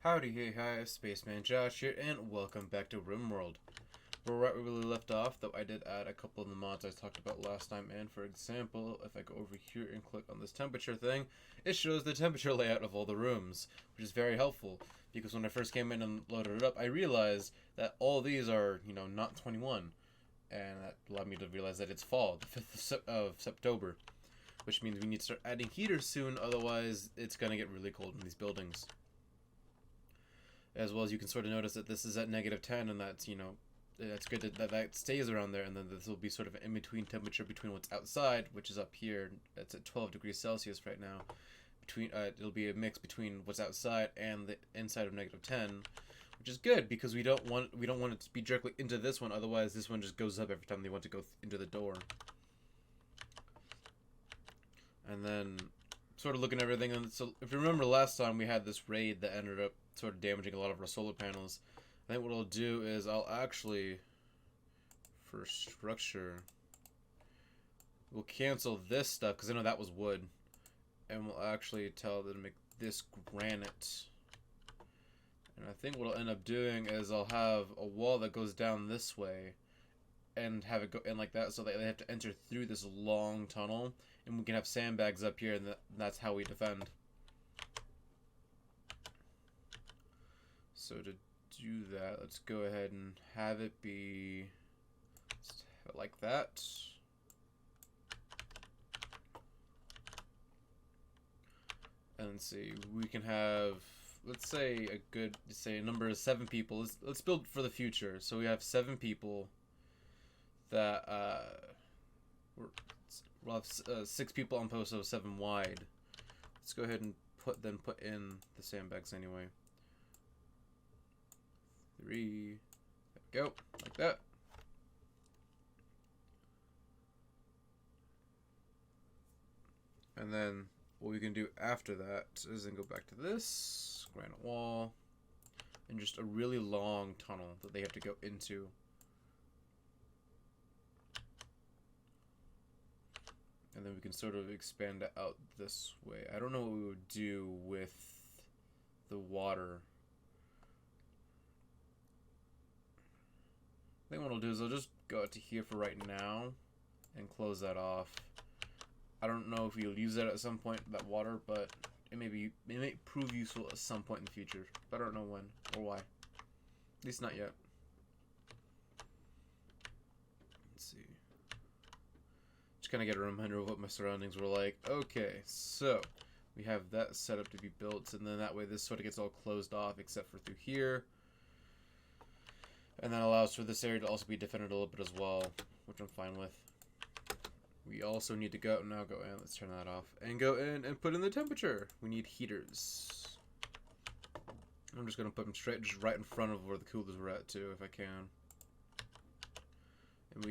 Howdy, hey, hi, Spaceman Josh here, and welcome back to Rimworld. We're right where we left off, though I did add a couple of the mods I talked about last time, and for example, if I go over here and click on this temperature thing, it shows the temperature layout of all the rooms, which is very helpful, because when I first came in and loaded it up, I realized that all these are, not 21, and that allowed me to realize that it's fall, the 5th of September, which means we need to start adding heaters soon, otherwise it's going to get really cold in these buildings. As well as you can sort of notice that this is at -10, and that's, that's good that stays around there, and then this will be sort of an in-between temperature between what's outside, which is up here, that's at 12 degrees Celsius right now. It'll be a mix between what's outside and the inside of -10, which is good because we don't want it to be directly into this one, otherwise this one just goes up every time they want to go into the door. And then sort of looking at everything, and so if you remember last time we had this raid that ended up sort of damaging a lot of our solar panels. I think what I'll do is I'll actually, for structure, we'll cancel this stuff because I know that was wood, and we'll actually tell them to make this granite. And I think what I'll end up doing is I'll have a wall that goes down this way and have it go in like that, so that they have to enter through this long tunnel, and we can have sandbags up here, and that's how we defend. So to do that, let's go ahead and have it be like that. And let's see, we can have, let's say a number of 7 people. Let's build for the future. So we have 7 people that we'll have 6 people on post, so 7 wide. Let's go ahead and put in the sandbags anyway. 3, there we go, like that. And then what we can do after that is then go back to this granite wall and just a really long tunnel that they have to go into. And then we can sort of expand it out this way. I don't know what we would do with the water. I think what I'll do is I'll just go out to here for right now and close that off. I don't know if you'll use that at some point, that water, but it may prove useful at some point in the future. But I don't know when or why. At least not yet. Let's see. Just kind of get a reminder of what my surroundings were like. Okay, so we have that set up to be built, and then that way this sort of gets all closed off except for through here. And that allows for this area to also be defended a little bit as well, which I'm fine with. We also need to go in. Let's turn that off. And go in and put in the temperature. We need heaters. I'm just going to put them just right in front of where the coolers were at too, if I can. And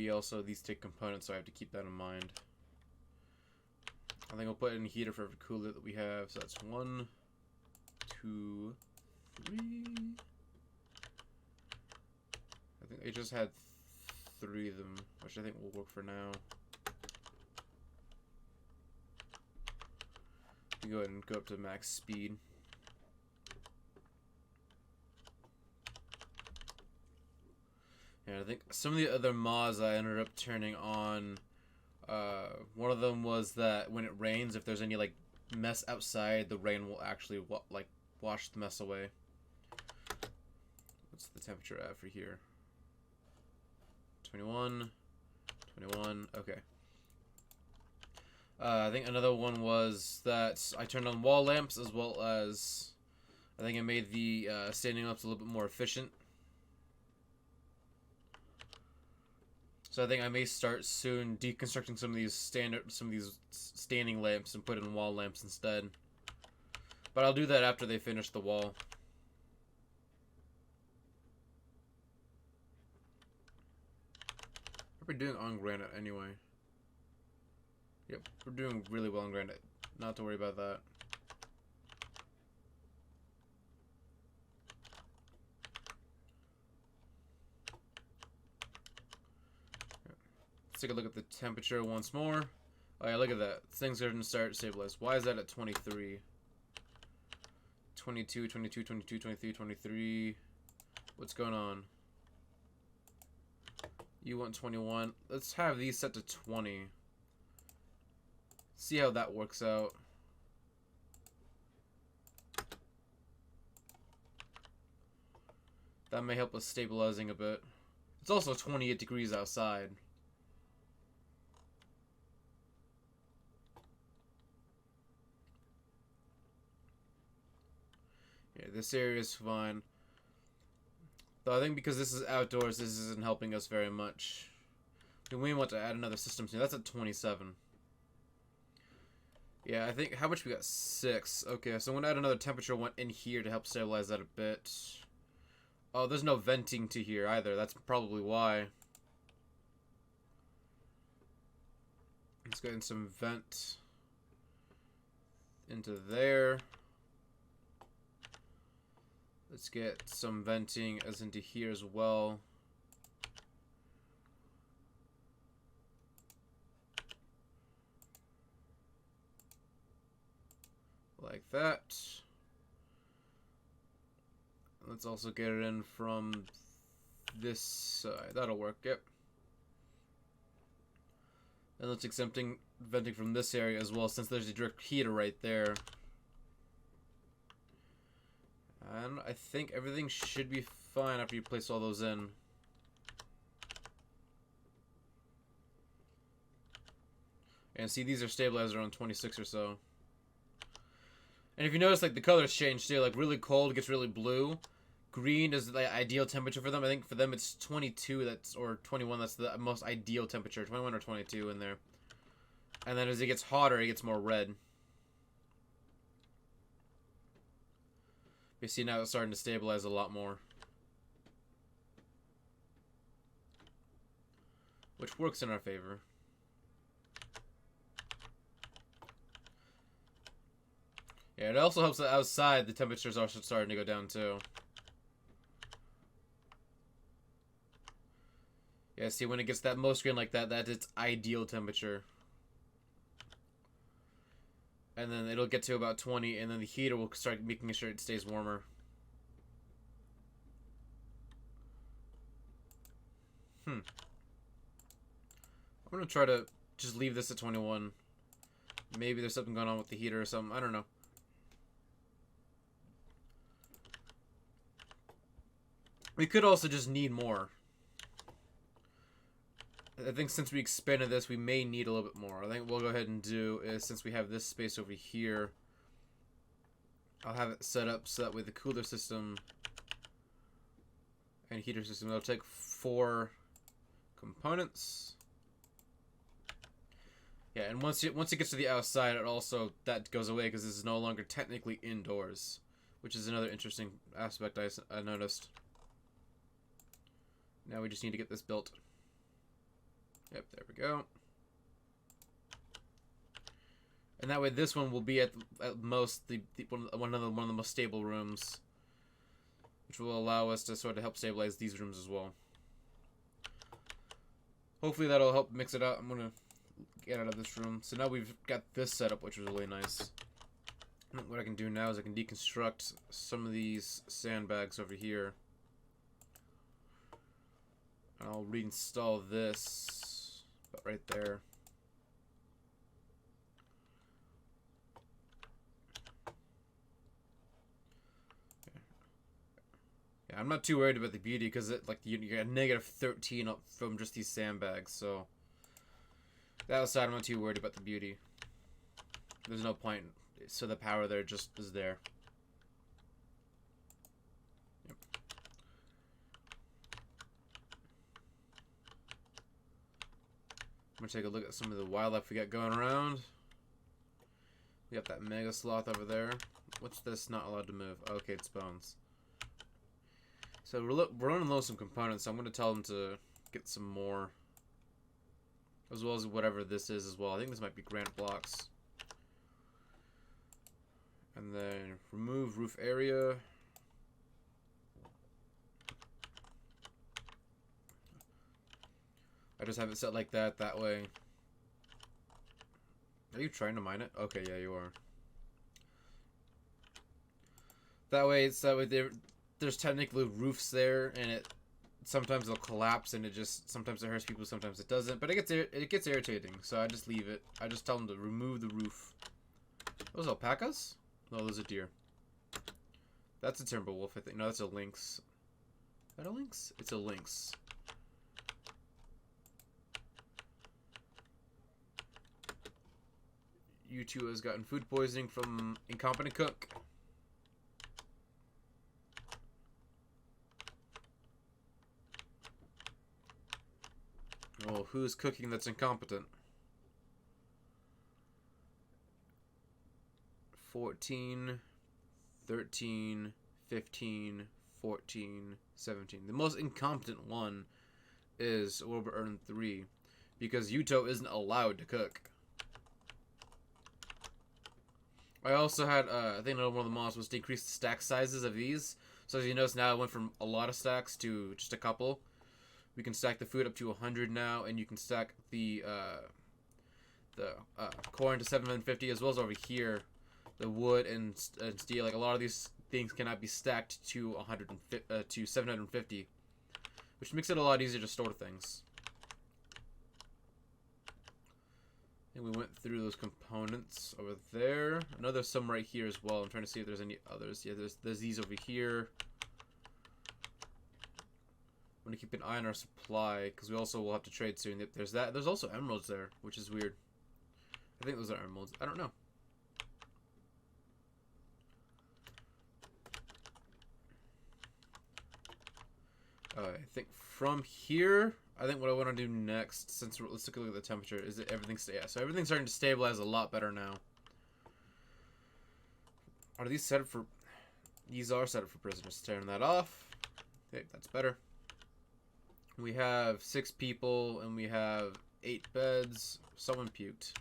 these take components, so I have to keep that in mind. I think I'll put in a heater for every cooler that we have. So that's 1, 2, 3... I think they just had 3 of them, which I think will work for now. You go ahead and go up to max speed. And I think some of the other mods I ended up turning on, one of them was that when it rains, if there's any like mess outside, the rain will actually wash the mess away. What's the temperature at for here? 21, okay. I think another one was that I turned on wall lamps, as well as I think I made the standing lamps a little bit more efficient. So I think I may start soon deconstructing some of these standing lamps and put in wall lamps instead. But I'll do that after they finish the wall. We're doing on granite anyway. Yep, we're doing really well on granite. Not to worry about that. Let's take a look at the temperature once more. Oh yeah, look at that. Things are going to start to stabilize. Why is that at 23? 22, 22, 22, 23, 23. What's going on? You want 21. Let's have these set to 20. See how that works out. That may help with stabilizing a bit. It's also 28 degrees outside. Yeah, this area is fine. Though I think because this is outdoors, this isn't helping us very much. We may want to add another system soon. That's at 27. Yeah, I think, how much we got? 6. Okay, so I'm going to add another temperature one in here to help stabilize that a bit. Oh, there's no venting to here either. That's probably why. Let's get in some vent into there. Let's get some venting as into here as well. Like that. Let's also get it in from this side. That'll work, yep. And let's exempting venting from this area as well, since there's a direct heater right there. And I think everything should be fine after you place all those in. And see, these are stabilized around 26 or so. And if you notice, like, the colors change too. Like, really cold gets really blue. Green is the ideal temperature for them. I think for them it's 22, or 21, that's the most ideal temperature. 21 or 22 in there. And then as it gets hotter, it gets more red. You see now it's starting to stabilize a lot more. Which works in our favor. Yeah, it also helps that outside the temperatures are starting to go down too. Yeah, see, when it gets that most green like that, that's its ideal temperature. And then it'll get to about 20, and then the heater will start making sure it stays warmer. I'm gonna try to just leave this at 21. Maybe there's something going on with the heater or something. I don't know. We could also just need more. I think since we expanded this, we may need a little bit more. I think what we'll go ahead and do is, since we have this space over here, I'll have it set up so that way the cooler system and heater system, it'll take 4 components. Yeah, and once it gets to the outside, it also, that goes away because this is no longer technically indoors, which is another interesting aspect I noticed. Now we just need to get this built. Yep, there we go. And that way this one will be at most one of the most stable rooms, which will allow us to sort of help stabilize these rooms as well. Hopefully that'll help mix it out. I'm gonna get out of this room. So now we've got this set up, which is really nice. And what I can do now is I can deconstruct some of these sandbags over here. And I'll reinstall this about right there. Yeah, I'm not too worried about the beauty because you get -13 up from just these sandbags, so that aside, I'm not too worried about the beauty. There's no point, so the power there just is there. Yep. I'm gonna take a look at some of the wildlife we got going around. We got that mega sloth over there. What's this? Not allowed to move. Okay, it's bones. So we're running low on some components, so I'm going to tell them to get some more. As well as whatever this is as well. I think this might be granite blocks. And then remove roof area. I just have it set like that way. Are you trying to mine it? Okay, yeah, you are. That way, there's technically roofs there, and sometimes they'll collapse, and sometimes it hurts people, sometimes it doesn't. But it gets irritating, so I just leave it. I just tell them to remove the roof. Those alpacas? No, those are deer. That's a timber wolf, I think. No, that's a lynx. Is that a lynx? It's a lynx. U2 has gotten food poisoning from incompetent cook. Oh, who's cooking that's incompetent? 14, 13, 15, 14, 17. The most incompetent one is Wilbur Earn 3, because Yuto isn't allowed to cook. I also had, I think one of the mods was to increase the stack sizes of these. So as you notice now, I went from a lot of stacks to just a couple. We can stack the food up to 100 now, and you can stack the corn to 750, as well as over here, the wood and steel. Like, a lot of these things cannot be stacked to 750, which makes it a lot easier to store things. And we went through those components over there. I know there's some right here as well. I'm trying to see if there's any others. Yeah, there's these over here. I'm gonna keep an eye on our supply, because we also will have to trade soon. There's that. There's also emeralds there, which is weird. I think those are emeralds. I don't know. I think from here, I think what I want to do next, since let's take a look at the temperature, is that everything's, yeah, so everything's starting to stabilize a lot better now. Are these set up for, these are set up for prisoners. Turn that off. Okay, that's better. We have 6 people, and we have 8 beds. Someone puked.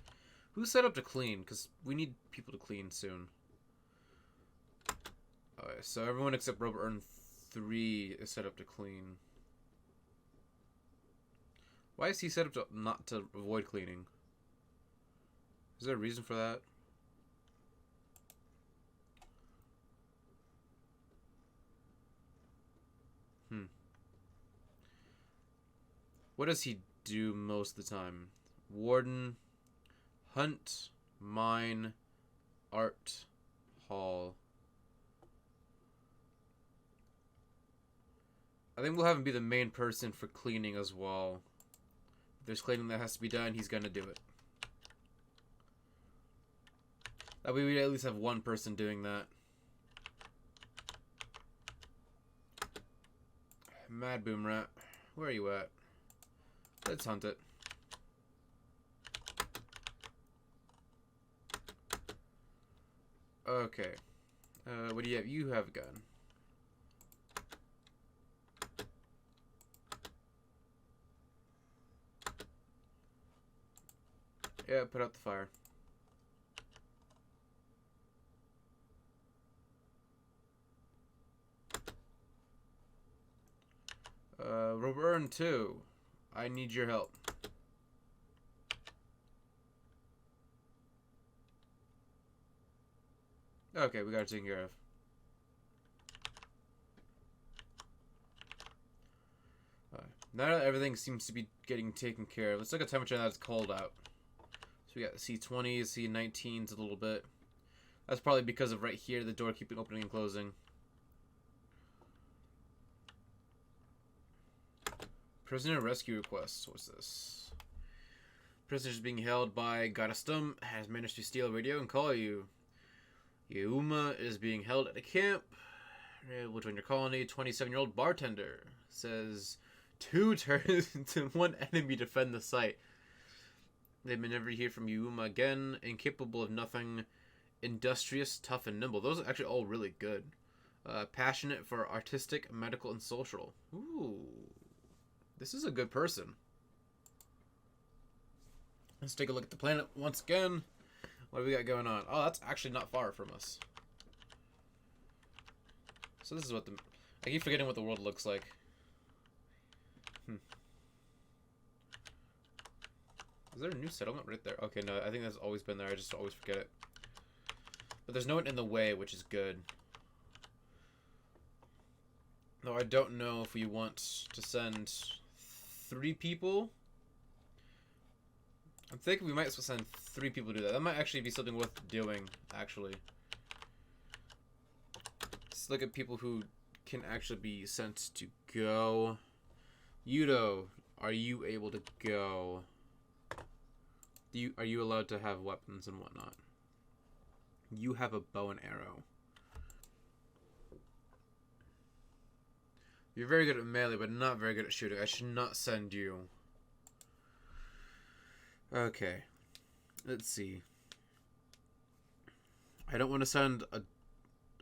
Who's set up to clean? Because we need people to clean soon. Okay, so everyone except Robert Earn 3 is set up to clean. Why is he set up to not to avoid cleaning? Is there a reason for that? What does he do most of the time? Warden, hunt, mine, art, hall. I think we'll have him be the main person for cleaning as well. If there's cleaning that has to be done, he's gonna do it. That way we at least have one person doing that. Mad Boom Rat, where are you at? Let's hunt it. Okay. What do you have? You have a gun. Yeah, put out the fire. Robert 2. I need your help. Okay, we got it taken care of. Now that everything seems to be getting taken care of, let's look at temperature now it's cold out. So we got C20s, C19s a little bit. That's probably because of right here, the door keeping opening and closing. Prisoner rescue request. What's this? Prisoners being held by Gadastum has managed to steal a radio and call you. Yuma is being held at a camp. Will join your colony. 27-year-old bartender says 2 turns into 1 enemy defend the site. They may never hear from Yuma again. Incapable of nothing. Industrious, tough, and nimble. Those are actually all really good. Passionate for artistic, medical, and social. Ooh. This is a good person. Let's take a look at the planet once again. What do we got going on? Oh, that's actually not far from us. So this is what I keep forgetting what the world looks like. Is there a new settlement right there? Okay, no, I think that's always been there. I just always forget it. But there's no one in the way, which is good. Though I don't know if we want to send 3 people. I'm thinking we might send 3 people to do that. That might actually be something worth doing, actually. Let's look at people who can actually be sent to go. Yudo, are you able to go? Are you allowed to have weapons and whatnot? You have a bow and arrow. You're very good at melee, but not very good at shooting. I should not send you. Okay. Let's see. I don't want to send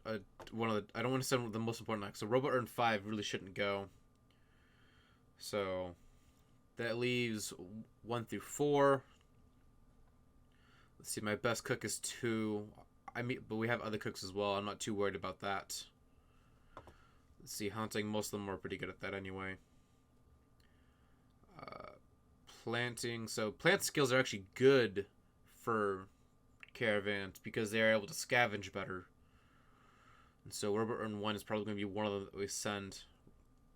I don't want to send the most important next. So Robot Earn 5 really shouldn't go. So that leaves 1 through 4. Let's see, my best cook is 2. But we have other cooks as well. I'm not too worried about that. Let's see, hunting, most of them are pretty good at that anyway. Planting, so plant skills are actually good for caravans because they're able to scavenge better. And so Robot Earn 1 is probably going to be one of them that we send.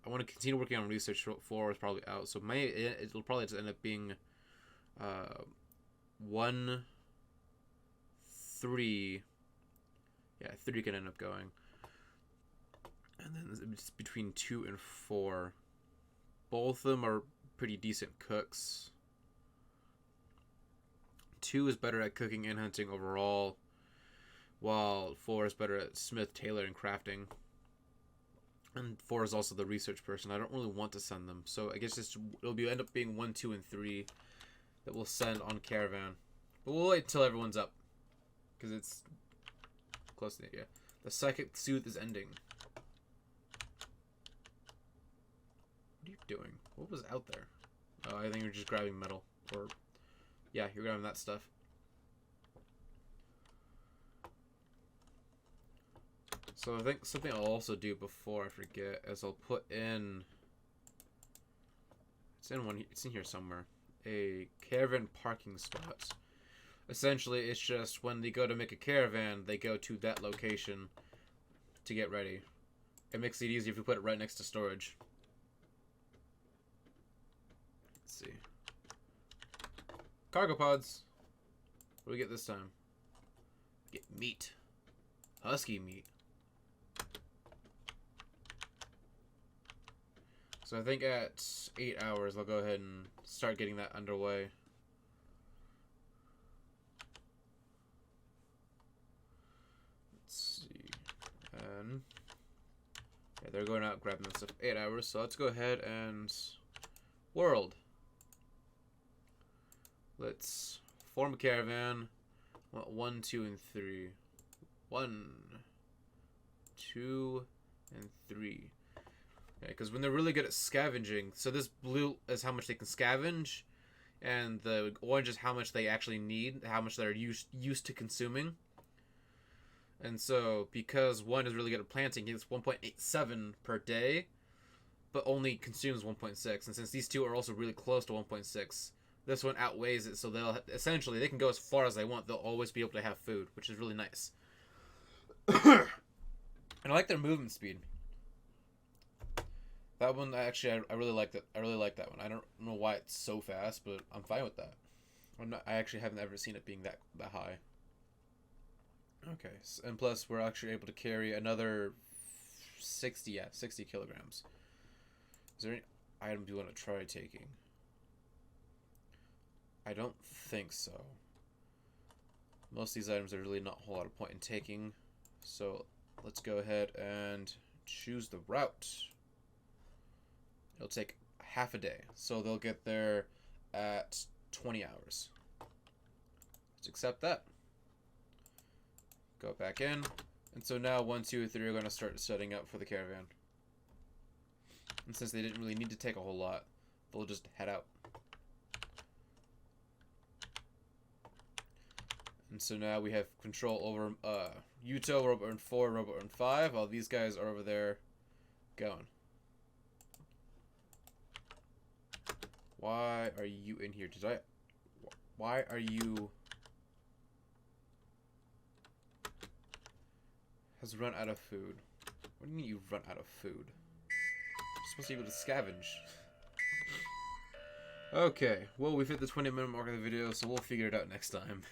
I want to continue working on research. 4 is probably out, so it'll probably just end up being 1, 3. Yeah, 3 can end up going. And then it's between 2 and 4. Both of them are pretty decent cooks. 2 is better at cooking and hunting overall, while 4 is better at smith, tailor, and crafting. And 4 is also the research person. I don't really want to send them, so I guess it'll end up being 1, 2, and 3 that we'll send on caravan. But we'll wait until everyone's up, because it's close to the idea. The psychic soothe is ending. What are you doing? What was out there? Oh, I think you're just grabbing metal. Or, yeah, you're grabbing that stuff. So I think something I'll also do before I forget is I'll put in... It's in here somewhere. A caravan parking spot. Essentially, it's just when they go to make a caravan, they go to that location to get ready. It makes it easier if you put it right next to storage. Let's see. Cargo pods. What do we get this time? Get meat. Husky meat. So I think at 8 hours, I'll go ahead and start getting that underway. Let's see. And yeah, they're going out grabbing that stuff. 8 hours. So let's go ahead and world. Let's form a caravan. 1, 2, and 3. 1, 2, and 3. Okay, because when they're really good at scavenging, so this blue is how much they can scavenge, and the orange is how much they actually need, how much they're used to consuming. And so, because 1 is really good at planting, he gets 1.87 per day, but only consumes 1.6. And since these two are also really close to 1.6, this one outweighs it, so they can go as far as they want. They'll always be able to have food, which is really nice. And I like their movement speed. That one, actually, I really like that. I really like that one. I don't know why it's so fast, but I'm fine with that. I actually haven't ever seen it being that high. Okay, and plus we're actually able to carry another 60 kilograms. Is there any items you want to try taking? I don't think so. Most of these items are really not a whole lot of point in taking. So let's go ahead and choose the route. It'll take half a day. So they'll get there at 20 hours. Let's accept that. Go back in. And so now 1, 2, 3 are going to start setting up for the caravan. And since they didn't really need to take a whole lot, they'll just head out. And so now we have control over Yuto, Robot Earn 4, Robot Earn 5, while these guys are over there going. Why are you in here? Why are you... Has run out of food. What do you mean you run out of food? supposed to be able to scavenge. Okay, well, we've hit the 20-minute mark of the video, so we'll figure it out next time.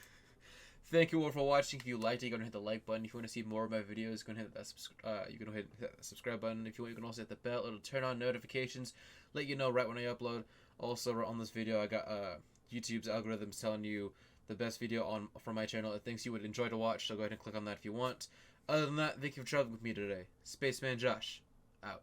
Thank you all for watching. If you liked it, you're gonna hit the like button. If you want to see more of my videos, go ahead and hit that you can hit that subscribe button. If you want, you can also hit the bell. It'll turn on notifications, let you know right when I upload. Also, right on this video, I got YouTube's algorithms telling you the best video for my channel. It thinks you would enjoy to watch, so go ahead and click on that if you want. Other than that, thank you for traveling with me today. Spaceman Josh, out.